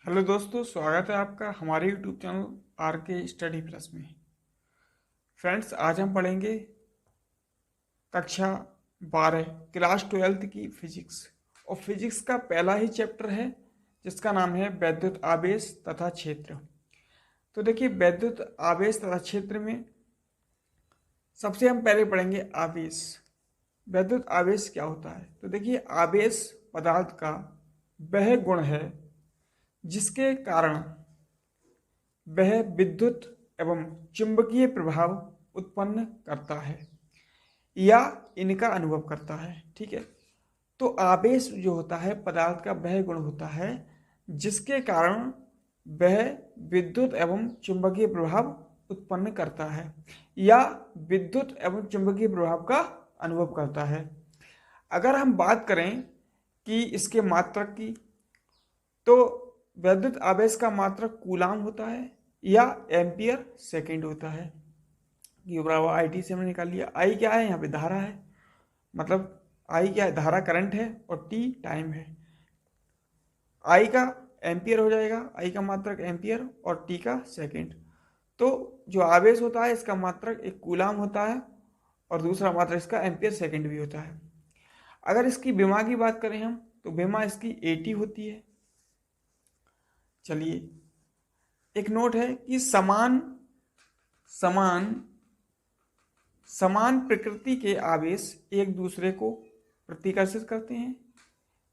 Hello दोस्तों, स्वागत है आपका हमारे यूट्यूब चैनल आर के स्टडी प्लस में। फ्रेंड्स, आज हम पढ़ेंगे कक्षा 12 क्लास 12 की फिजिक्स। और फिजिक्स का पहला ही चैप्टर है जिसका नाम है वैद्युत आवेश तथा क्षेत्र। तो देखिए, वैद्युत आवेश तथा क्षेत्र में सबसे हम पहले पढ़ेंगे आवेश। वैद्युत आवेश क्या होता है? तो देखिए, आवेश पदार्थ का वह गुण है जिसके कारण वह विद्युत एवं चुंबकीय प्रभाव उत्पन्न करता है या इनका अनुभव करता है। ठीक है, तो आवेश जो होता है पदार्थ का वह गुण होता है जिसके कारण वह विद्युत एवं चुंबकीय प्रभाव उत्पन्न करता है या विद्युत एवं चुंबकीय प्रभाव का अनुभव करता है। अगर हम बात करें कि इसके मात्रक की, तो वैद्युत आवेश का मात्रक कूलाम होता है या एम्पियर सेकंड होता है। ये बराबर आई टी से हमने निकाल लिया। आई क्या है? यहाँ पे धारा है, मतलब आई क्या है? धारा करंट है, और टी टाइम है। आई का एम्पियर हो जाएगा, आई का मात्रक एम्पियर और टी का सेकंड। तो जो आवेश होता है इसका मात्रक एक कूलाम होता है और दूसरा मात्रक इसका एम्पियर सेकंड भी होता है। अगर इसकी विमा की बात करें हम, तो विमा इसकी 80 होती है। चलिए, एक नोट है कि समान समान समान प्रकृति के आवेश एक दूसरे को प्रतिकर्षित करते हैं।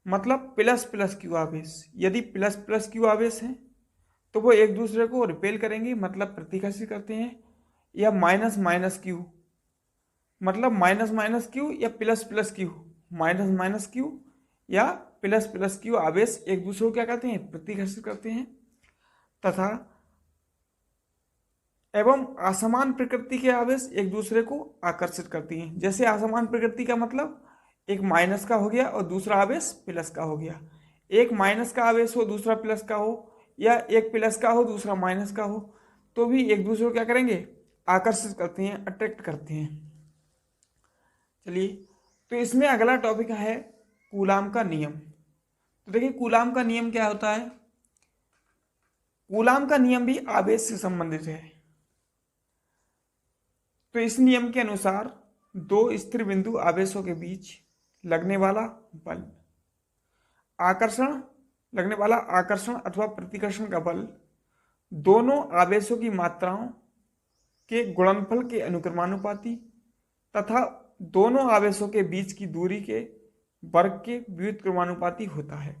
मतलब प्लस प्लस क्यू आवेश, यदि प्लस प्लस क्यू आवेश हैं तो वो एक दूसरे को रिपेल करेंगे, मतलब प्रतिकर्षित करते हैं। या माइनस माइनस क्यू, मतलब माइनस माइनस क्यू या plus plus Q, minus minus Q या प्लस प्लस क्यू आवेश एक दूसरे को क्या करते हैं? प्रतिकर्षित करते हैं। तथा एवं असमान प्रकृति के आवेश एक दूसरे को आकर्षित करती हैं। जैसे असमान प्रकृति का मतलब एक माइनस का हो गया और दूसरा आवेश प्लस का हो गया। एक माइनस का आवेश हो दूसरा प्लस का हो, या एक प्लस का हो दूसरा माइनस का हो, तो भी एक दूसरे को क्या करेंगे? आकर्षित करते हैं, अट्रैक्ट करते हैं। चलिए, तो इसमें अगला टॉपिक है कूलाम का नियम। तो देखिए, कूलाम का नियम क्या होता है? कूलाम का नियम भी आवेश से संबंधित है। तो इस नियम के अनुसार दो स्थिर बिंदु आवेशों के बीच लगने वाला बल, लगने वाला आकर्षण अथवा प्रतिकर्षण का बल दोनों आवेशों की मात्राओं के गुणनफल के अनुक्रमानुपाती तथा दोनों आवेशों के बीच की दूरी के वर्ग के व्युत्क्रमानुपाती होता है।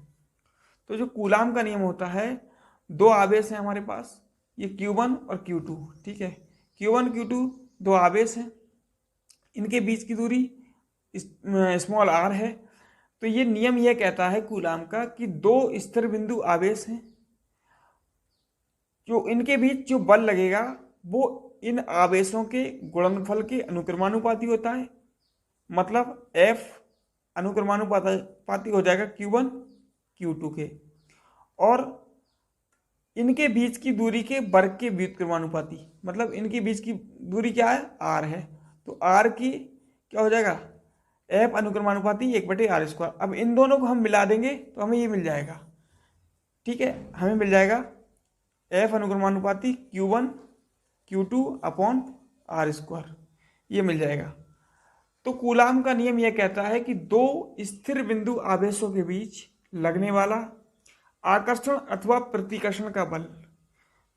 तो जो कूलाम का नियम होता है, दो आवेश हैं हमारे पास, ये Q1 और Q2। ठीक है, Q1 Q2 दो आवेश हैं, इनके बीच की दूरी स्मॉल r है। तो ये नियम यह कहता है कूलाम का कि दो स्थिर बिंदु आवेश हैं, जो इनके बीच जो बल लगेगा वो इन आवेशों के गुणनफल के अनुक्रमानुपाती होता है। मतलब F अनुक्रमानुपाती हो जाएगा Q1 Q2 के, और इनके बीच की दूरी के वर्ग के व्युत्क्रमानुपाती। मतलब इनके बीच की दूरी क्या है? r है, तो r की क्या हो जाएगा? F अनुक्रमानुपाती 1/r²। अब इन दोनों को हम मिला देंगे तो हमें ये मिल जाएगा। ठीक है, हमें मिल जाएगा F अनुक्रमानुपाती Q1 Q2 upon r², ये मिल जाएगा। तो कूलाम का नियम यह कहता है कि दो स्थिर बिंदु आवेशों के बीच लगने वाला आकर्षण अथवा प्रतिकर्षण का बल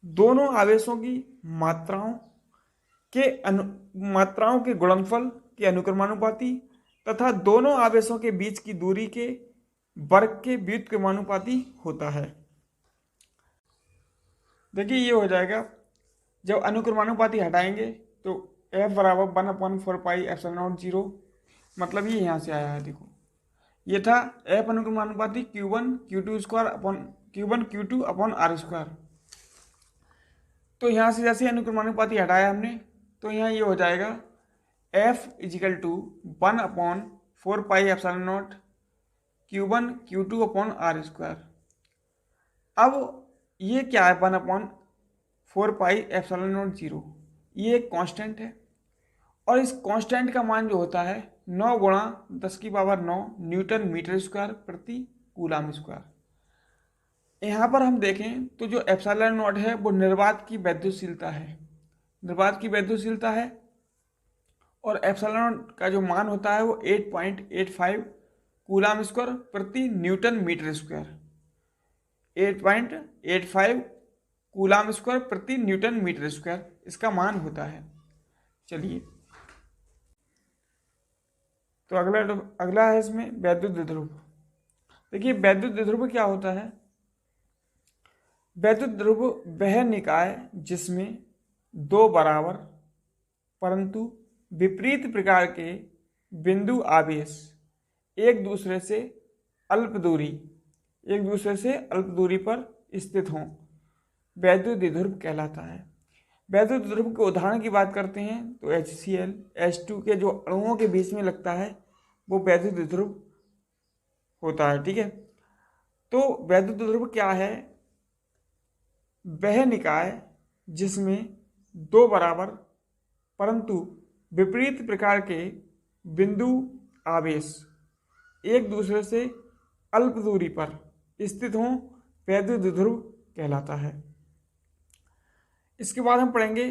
दोनों आवेशों की मात्राओं के गुणनफल के अनुक्रमानुपाती तथा दोनों आवेशों के बीच की दूरी के वर्ग के व्युत्क्रमानुपाती होता है। देखिए, ये हो जाएगा, जब अनुक्रमानुपाती हटाएंगे तो F बराबर 1/4πε0। मतलब ये यहाँ से आया है। देखो, ये था F अनुक्रमानुपाती Q1 Q2 upon r²। तो यहाँ से जैसे अनुक्रमानुपाती हटाया हमने, तो यहाँ ये हो जाएगा F = 1/4πε0 Q1 Q2 upon r²। अब ये क्या है? 1/4πε0, ये एक कांस्टेंट है, और इस कांस्टेंट का मान जो होता है 9 × 10⁹ न्यूटन मीटर स्क्वायर प्रति कूलाम स्क्वायर। यहाँ पर हम देखें तो जो एप्सिलॉन नॉट है वो निर्वात की वैद्युशीलता है, निर्वात की वैद्युशीलता है, और एप्सिलॉन का जो मान होता है वो 8.85 कूलाम स्क्वायर प्रति newton metre square, 8.85 coulomb square प्रति न्यूटन मीटर स्क्वायर इसका मान होता है। चलिए, तो अगला है इसमें वैद्युत द्विध्रुव। देखिए वैद्युत द्विध्रुव क्या होता है। वैद्युत द्विध्रुव वह निकाय जिसमें दो बराबर परंतु विपरीत प्रकार के बिंदु आवेश एक दूसरे से अल्प दूरी पर स्थित हों, वैद्युत द्विध्रुव कहलाता है। वैद्युत द्विध्रुव के उदाहरण की बात करते हैं तो HCl, H2 के जो अणुओं के बीच में लगता है वो वैद्युत द्विध्रुव होता है। ठीक है, तो वैद्युत द्विध्रुव क्या है। वह निकाय जिसमें दो बराबर परंतु विपरीत प्रकार के बिंदु आवेश एक दूसरे से अल्प दूरी पर स्थित हों, वैद्युत द्विध्रुव कहलाता है। इसके बाद हम पढ़ेंगे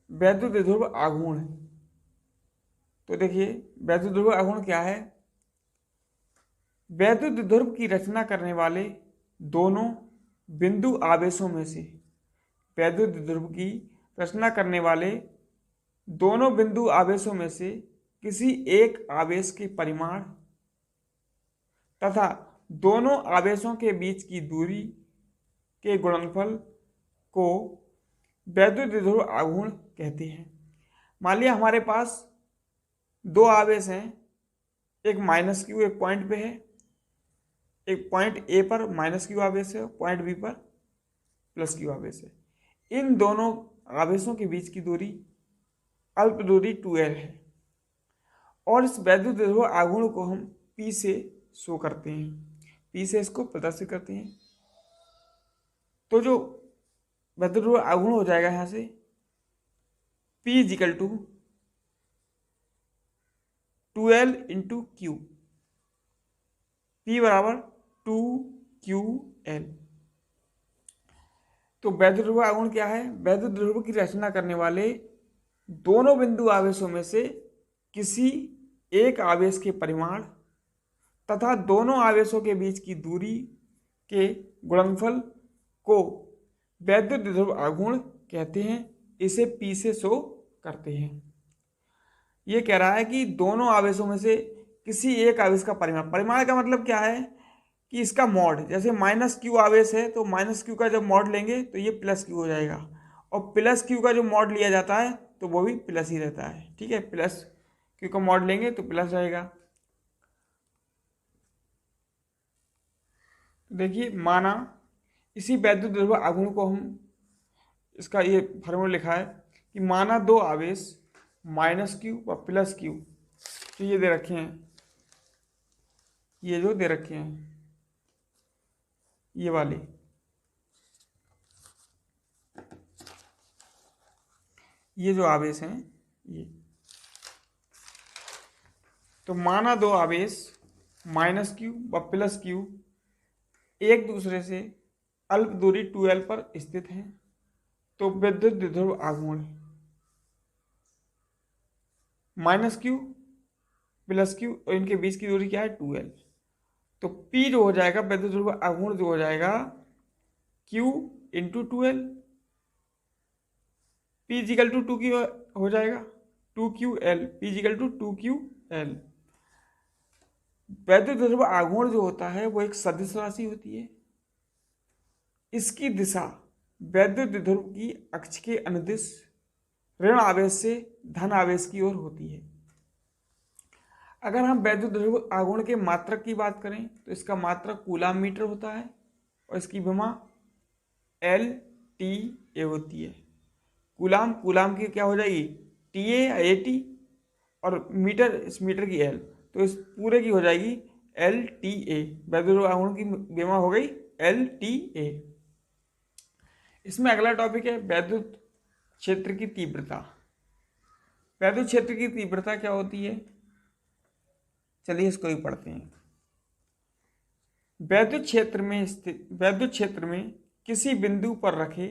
वैद्युत द्विध्रुव आघूर्ण। तो देखिए वैद्युत द्विध्रुव आघूर्ण क्या है। वैद्युत द्विध्रुव की रचना करने वाले दोनों बिंदु आवेशों में से, वैद्युत द्विध्रुव की रचना करने वाले दोनों बिंदु आवेशों में से किसी एक आवेश के परिमाण तथा दोनों आवेशों के बीच की दूरी के गुणनफल को वैद्युत द्विध्रुव आघूर्ण कहते हैं। मान लिया हमारे पास दो आवेश हैं, एक माइनस क्यू एक पॉइंट पे है, एक पॉइंट ए पर माइनस क्यू आवेश है, पॉइंट बी पर प्लस क्यू आवेश है। इन दोनों आवेशों के बीच की दूरी अल्प दूरी 2l है, और इस वैद्युत द्विध्रुव आघूर्ण को हम P से शो करते हैं, P से इसको प्रदर्शित करते हैं। तो जो वैद्युत द्विध्रुव आघूर्ण हो जाएगा यहाँ से P equal to 2l into Q, P बराबर 2ql। तो वैद्युत द्विध्रुव आघूर्ण क्या है। वैद्युत द्विध्रुव की रचना करने वाले दोनों बिंदु आवेशों में से किसी एक आवेश के परिमाण तथा दोनों आवेशों के बीच की दूरी के गुणनफल को वैद्युत द्विध्रुव आघूर्ण कहते हैं। इसे P से शो करते हैं। ये कह रहा है कि दोनों आवेशों में से किसी एक आवेश का परिमाण का मतलब क्या है कि इसका मॉड, जैसे माइनस क्यू आवेश है तो माइनस क्यू का जब मॉड लेंगे तो ये प्लस क्यू हो जाएगा, और प्लस क्यू का जो मॉड लिया जाता है तो वो भी प्लस ही रहता है। ठीक है, प्लस क्यू का मॉड लेंगे तो प्लस रहेगा। देखिए माना इसी वैद्युत द्विध्रुव आघूर्ण को हम, इसका ये फॉर्मूला लिखा है कि माना दो आवेश माइनस क्यू व प्लस क्यू, तो ये दे रखे हैं, ये जो दे रखे हैं ये वाले, ये जो आवेश हैं ये, तो माना दो आवेश माइनस क्यू व प्लस क्यू एक दूसरे से अल्प दूरी 2l पर स्थित हैं, तो वैद्युत द्विध्रुव आघूर्ण माइनस क्यू प्लस क्यू और इनके बीच की दूरी क्या है 2l। तो P जो हो जाएगा वैद्युत द्विध्रुव आघूर्ण जो हो जाएगा Q into 2l, P equal to 2Q हो जाएगा 2QL, P equal to 2QL। वैद्युत द्विध्रुव आघूर्ण जो होता है वो एक सदिश राशि होती है। इसकी दिशा वैद्युत द्विध्रुव की अक्ष के अनुदिश ऋण आवेश से धन आवेश की ओर होती है। अगर हम वैद्युत द्विध्रुव आघूर्ण के मात्रक की बात करें तो इसका मात्रक कूलाम मीटर होता है और इसकी विमा LTA होती है। कूलाम की क्या हो जाएगी TA AT, और मीटर इस मीटर की L, तो इस पूरे की हो जाएगी LTA। वैद्युत द्विध्रुव आघूर्ण की विमा हो गई LTA। इसमें अगला टॉपिक है वैद्युत क्षेत्र की तीव्रता। वैद्युत क्षेत्र की तीव्रता क्या होती है, चलिए इसको ही पढ़ते हैं। वैद्युत क्षेत्र में किसी बिंदु पर रखे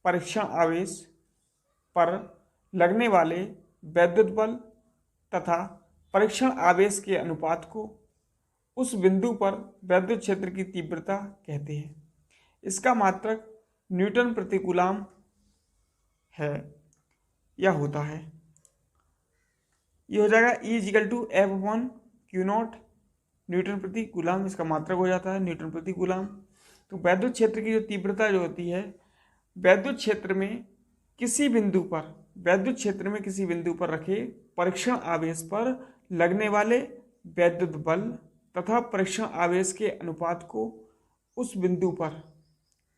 परीक्षण आवेश पर लगने वाले वैद्युत बल तथा परीक्षण आवेश के अनुपात को उस बिंदु पर वैद्युत क्षेत्र की तीव्रता कहते हैं। इसका मात्रक न्यूटन प्रति कूलाम है या होता है। ये हो जाएगा E=F/Q0 न्यूटन प्रति कूलाम, इसका मात्रक हो जाता है न्यूटन प्रति कूलाम। तो वैद्युत क्षेत्र की जो तीव्रता जो होती है, वैद्युत क्षेत्र में किसी बिंदु पर रखे परीक्षण आवेश पर लगने वाले वैद्युत बल तथा परीक्षण आवेश के अनुपात को उस बिंदु पर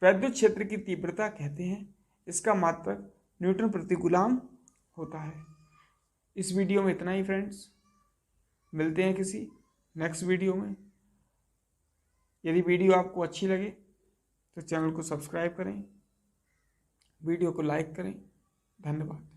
वैद्युत क्षेत्र की तीव्रता कहते हैं। इसका मात्रक न्यूटन प्रति कूलाम होता है। इस वीडियो में इतना ही फ्रेंड्स, मिलते हैं किसी नेक्स्ट वीडियो में। यदि वीडियो आपको अच्छी लगे तो चैनल को सब्सक्राइब करें, वीडियो को लाइक करें। धन्यवाद।